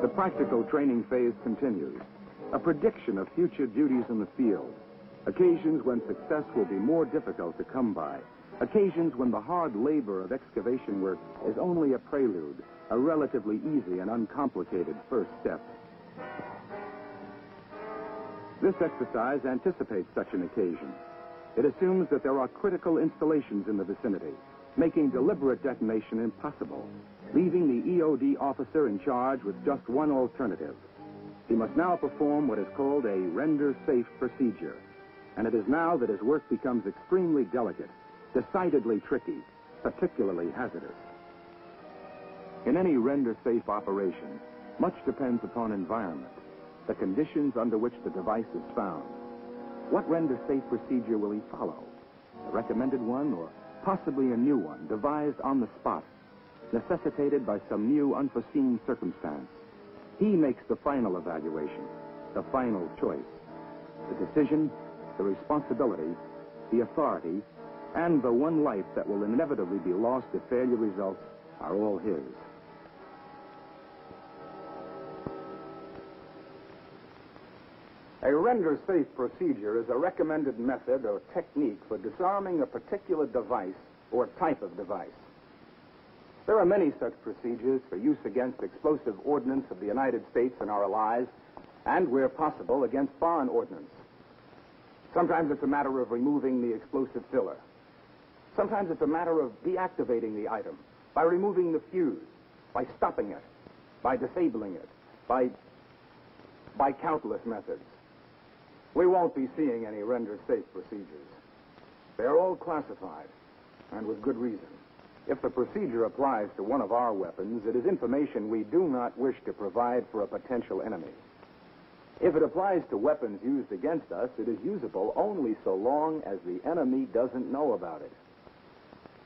The practical training phase continues. A prediction of future duties in the field. Occasions when success will be more difficult to come by. Occasions when the hard labor of excavation work is only a prelude, a relatively easy and uncomplicated first step. This exercise anticipates such an occasion. It assumes that there are critical installations in the vicinity, making deliberate detonation impossible, leaving the EOD officer in charge with just one alternative. He must now perform what is called a render-safe procedure, and it is now that his work becomes extremely delicate, decidedly tricky, particularly hazardous. In any render-safe operation, much depends upon environment, the conditions under which the device is found. What render-safe procedure will he follow? A recommended one or possibly a new one, devised on the spot, necessitated by some new unforeseen circumstance? He makes the final evaluation, the final choice. The decision, the responsibility, the authority, and the one life that will inevitably be lost if failure results are all his. A render-safe procedure is a recommended method or technique for disarming a particular device or type of device. There are many such procedures for use against explosive ordnance of the United States and our allies, and, where possible, against foreign ordnance. Sometimes it's a matter of removing the explosive filler. Sometimes it's a matter of deactivating the item by removing the fuse, by stopping it, by disabling it, by countless methods. We won't be seeing any render-safe procedures. They're all classified, and with good reason. If the procedure applies to one of our weapons, it is information we do not wish to provide for a potential enemy. If it applies to weapons used against us, it is usable only so long as the enemy doesn't know about it.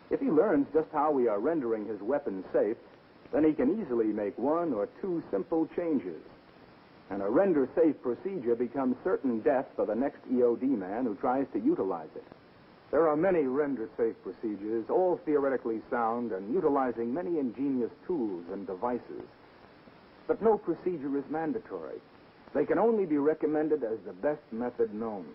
If he learns just how we are rendering his weapon safe, then he can easily make one or two simple changes. And a render-safe procedure becomes certain death for the next EOD man who tries to utilize it. There are many render-safe procedures, all theoretically sound and utilizing many ingenious tools and devices. But no procedure is mandatory. They can only be recommended as the best method known.